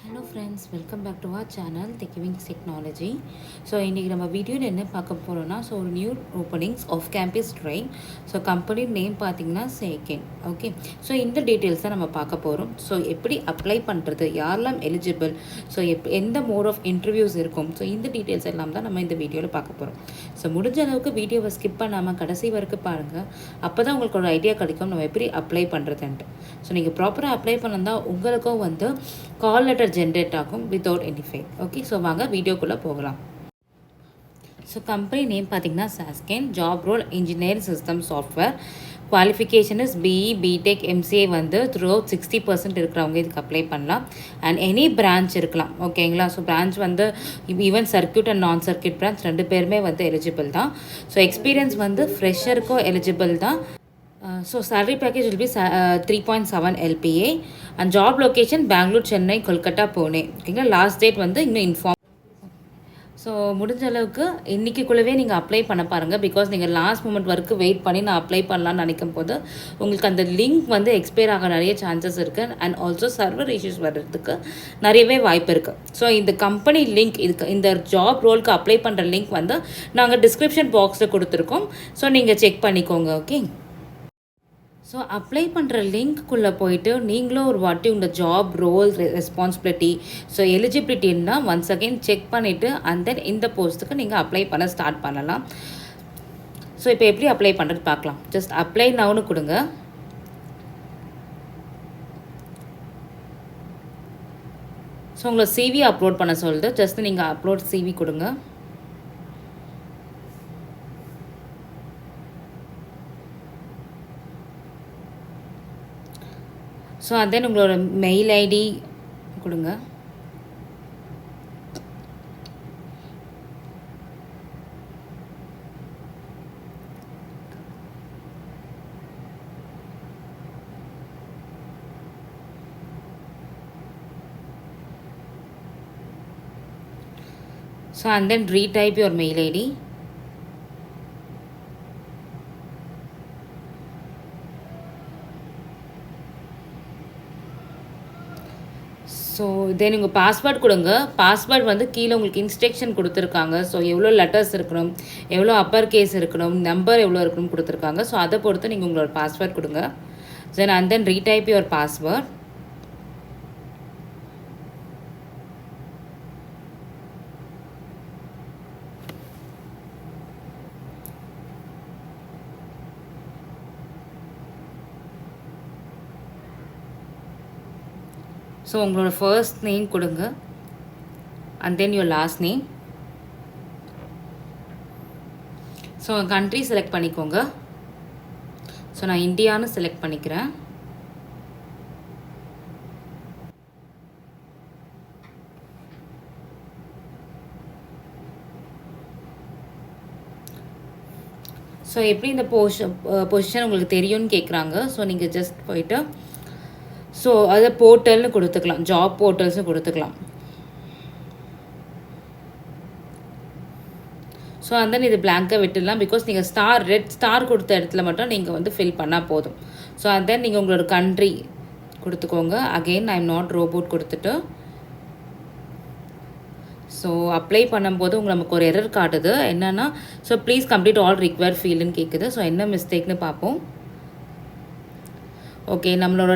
Hello friends, welcome back to our channel Sasken Technology. So இன்னைக்கு நம்ம வீடியோல என்ன பார்க்க போறோம்னா ஒரு new openings off campus train. Company name பார்த்தீங்கன்னா Sasken. ஓகே. இந்த டீடைல்ஸ் தான் நம்ம பார்க்க போறோம். எப்படி அப்ளை பண்றது, யாரெல்லாம் எலிஜிபிள், எந்த மோட் ஆஃப் இன்டர்வியூஸ் இருக்கும். இந்த டீடைல்ஸ் எல்லாம் தான் நம்ம இந்த வீடியோல பார்க்க போறோம். முடிஞ்ச அளவுக்கு வீடியோவை ஸ்கிப் பண்ணாமல் கடைசி வரைக்கும் பாருங்கள். அப்போ தான் உங்களுக்கு ஒரு ஐடியா கிடைக்கும் நம்ம எப்படி அப்ளை பண்ணுறதுன்ட்டு. நீங்கள் ப்ராப்பராக அப்ளை பண்ணால் உங்களுக்கும் கால் லெட்டர் ஜென்ரேட் ஆகும் வித்தவுட் எனி ஃபெயில். ஓகே, வாங்க வீடியோக்குள்ளே போகலாம். கம்பெனி நேம் பார்த்தீங்கன்னா Sasken, job role engineering system software, qualification is BE BTech MCA through 60% இருக்கிறவங்க இதுக்கு அப்ளை பண்ணலாம். அண்ட் எனி பிரான்ச் இருக்கலாம். ஓகேங்களா. பிரான்ச் ஈவன் சர்க்கியூட் அண்ட் நான் சர்க்கியூட் பிரான்ச் ரெண்டு பேருமே எலிஜிபிள் தான். எக்ஸ்பீரியன்ஸ் ஃப்ரெஷருக்கும் எலிஜிபிள் தான். Salary package will be 3.7 LPA and job location Bangalore, Chennai, Kolkata, Pune. ஓகேங்களா. லாஸ்ட் டேட் இன்னும் இன்ஃபார்ம். முடிஞ்ச அளவுக்கு இன்றைக்கிக்குள்ளவே நீங்கள் அப்ளை பண்ண பாருங்கள். பிகாஸ் நீங்கள் லாஸ்ட் மூமெண்ட் வரைக்கும் வெயிட் பண்ணி நான் அப்ளை பண்ணலான்னு நினைக்கும் போது உங்களுக்கு அந்த லிங்க் எக்ஸ்பயர் ஆக நிறைய சான்சஸ் இருக்குது. அண்ட் ஆல்சோ சர்வர் இஷ்யூஸ் வர்றதுக்கு நிறையவே வாய்ப்பு இருக்குது. இந்த கம்பெனி லிங்க் இந்த ஜாப் ரோலுக்கு அப்ளை பண்ணுற லிங்க் நாங்கள் டிஸ்கிரிப்ஷன் பாக்ஸில் கொடுத்துருக்கோம். நீங்கள் செக் பண்ணிக்கோங்க. ஓகே. அப்ளை பண்ணுற லிங்க்குள்ளே போயிட்டு நீங்களும் ஒரு வாட்டி உங்கள் ஜாப் ரோல் ரெஸ்பான்சிபிலிட்டி எலிஜிபிலிட்டின்னா ஒன்ஸ் அகெயின் செக் பண்ணிவிட்டு அண்ட் தென் இந்த போஸ்ட்டுக்கு நீங்கள் அப்ளை பண்ண ஸ்டார்ட் பண்ணலாம். இப்போ எப்படி அப்ளை பண்ணுறது பார்க்கலாம். ஜஸ்ட் அப்ளை நவுன்னு கொடுங்க. உங்களை சிவி அப்லோட் பண்ண சொல்லுது. ஜஸ்ட் நீங்கள் அப்லோட் சிவி கொடுங்க. அண்ட் தென் உங்களோட மெயில் ஐடி கொடுங்க. And then retype your mail ID. தென் உங்கள் பாஸ்வேர்ட் கொடுங்க. பாஸ்வேர்ட் கீழே உங்களுக்கு இன்ஸ்ட்ரக்ஷன் கொடுத்துருக்காங்க. எவ்வளோ லெட்டர்ஸ் இருக்கணும், எவ்வளோ அப்பர் கேஸ் இருக்கணும், நம்பர் எவ்வளோ இருக்கணும்னு கொடுத்துருக்காங்க. அதை பொறுத்து நீங்கள் உங்களோட பாஸ்வேர்ட் கொடுங்க. And then retype your password. உங்களோட ஃபர்ஸ்ட் நேம் கொடுங்க. And then your last name. Country select பண்ணிக்கோங்க. நான் இந்தியான்னு செலக்ட் பண்ணிக்கிறேன். எப்படி இந்த பொசிஷன் உங்களுக்கு தெரியும்னு கேட்குறாங்க. நீங்கள் ஜஸ்ட் போயிட்டு அதை போர்ட்டல்னு கொடுத்துக்கலாம். ஜாப் போர்ட்டல்ஸ்னு கொடுத்துக்கலாம். அண்ட் தென் இது பிளாங்காக விட்டுடலாம். பிகாஸ் நீங்கள் ரெட் ஸ்டார் கொடுத்த இடத்துல மட்டும் நீங்கள் ஃபில் பண்ணால் போதும். அண்ட் தென் நீங்கள் உங்களோட கண்ட்ரி கொடுத்துக்கோங்க. Again I am not robot கொடுத்துட்டு அப்ளை பண்ணும்போது நமக்கு ஒரு எரர் காட்டுது. என்னென்னா ப்ளீஸ் கம்ப்ளீட் ஆல் ரிக்வயர்ட் ஃபீல்டுன்னு கேட்குது. என்ன மிஸ்டேக்னு பார்ப்போம். ஓகே, நம்மளோட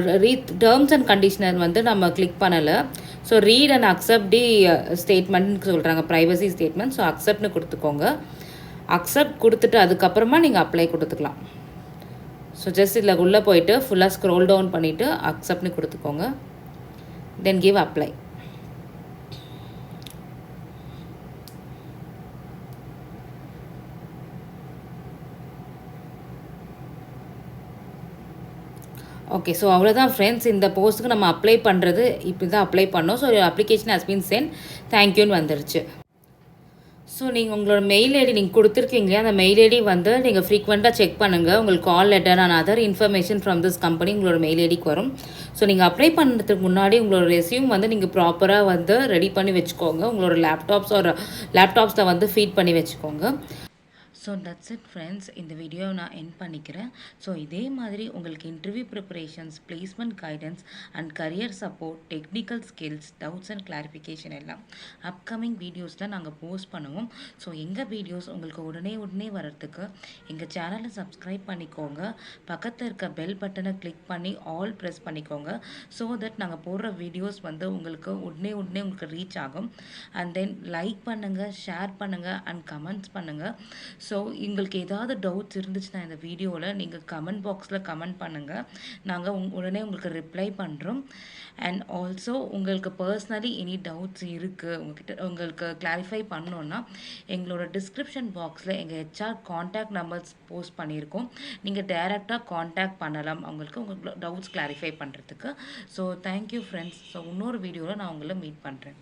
டேர்ம்ஸ் அண்ட் கண்டிஷனர் நம்ம கிளிக் பண்ணலை. ரீட் அண்ட் அக்செப்ட் தி ஸ்டேட்மெண்ட்னு சொல்கிறாங்க, ப்ரைவசி ஸ்டேட்மெண்ட். அக்செப்ட்னு கொடுத்துக்கோங்க. அக்செப்ட் கொடுத்துட்டு அதுக்கப்புறமா நீங்கள் அப்ளை கொடுத்துக்கலாம். ஜஸ்ட் இதில் உள்ளே போயிட்டு ஃபுல்லாக ஸ்க்ரோல் டவுன் பண்ணிவிட்டு அக்செப்ட்னு கொடுத்துக்கோங்க. தென் கிவ் அப்ளை. ஓகே, அவ்வளோதான் ஃப்ரெண்ட்ஸ். இந்த போஸ்ட்டுக்கு நம்ம அப்ளை பண்ணுறது இப்படி தான் அப்ளை பண்ணோம். அப்ளிகேஷன் ஹஸ் பீன் சென்ட், தேங்க்யூன்னு வந்துருச்சு. நீங்கள் உங்களோட மெயில் ஐடி நீங்கள் கொடுத்துருக்கீங்க. அந்த மெயில் ஐடி நீங்கள் ஃப்ரீக்வெண்ட்டாக செக் பண்ணுங்கள். உங்களுக்கு call letter and other information from this company உங்களோட மெயில் ஐடிக்கு வரும். நீங்கள் அப்ளை பண்ணுறதுக்கு முன்னாடி உங்களோட ரெஸ்யூம் நீங்கள் ப்ராப்பராக ரெடி பண்ணி வச்சுக்கோங்க. உங்களோட லேப்டாப்ஸில் ஃபீட் பண்ணி வச்சுக்கோங்க. So that's it friends. இந்த வீடியோ நான் எண்ட் பண்ணிக்கிறேன். ஸோ இதே மாதிரி உங்களுக்கு interview preparations, placement guidance and career support, technical skills, doubts and clarification எல்லாம் அப்கமிங் வீடியோஸில் நாங்கள் போஸ்ட் பண்ணுவோம். ஸோ எங்கள் வீடியோஸ் உங்களுக்கு உடனே உடனே வர்றதுக்கு எங்கள் சேனலை சப்ஸ்கிரைப் பண்ணிக்கோங்க. பக்கத்தில் இருக்க பெல் பட்டனை கிளிக் பண்ணி ஆல் ப்ரெஸ் பண்ணிக்கோங்க. ஸோ தட் நாங்கள் போடுற வீடியோஸ் வந்து உங்களுக்கு உடனே உடனே உங்களுக்கு ரீச் ஆகும். அண்ட் தென் லைக் பண்ணுங்கள், ஷேர் பண்ணுங்கள் அண்ட் கமெண்ட்ஸ் பண்ணுங்கள். ஸோ உங்களுக்கு ஏதாவது டவுட்ஸ் இருந்துச்சுன்னா இந்த வீடியோவில் நீங்கள் கமெண்ட் பாக்ஸில் கமெண்ட் பண்ணுங்கள். நாங்கள் உடனே உங்களுக்கு ரிப்ளை பண்ணுறோம். அண்ட் ஆல்சோ உங்களுக்கு பர்சனலி எனி டவுட்ஸ் இருக்குது, உங்களுக்கு கிளாரிஃபை பண்ணோன்னா எங்களோட டிஸ்கிரிப்ஷன் பாக்ஸில் எங்கள் ஹெச்ஆர் காண்டாக்ட் நம்பர்ஸ் போஸ்ட் பண்ணியிருக்கோம். நீங்கள் டைரெக்டாக காண்டாக்ட் பண்ணலாம் உங்களுக்கு டவுட்ஸ் கிளாரிஃபை பண்ணுறதுக்கு. So thank you friends. ஸோ இன்னொரு வீடியோவில் நான் உங்களை மீட் பண்ணுறேன்.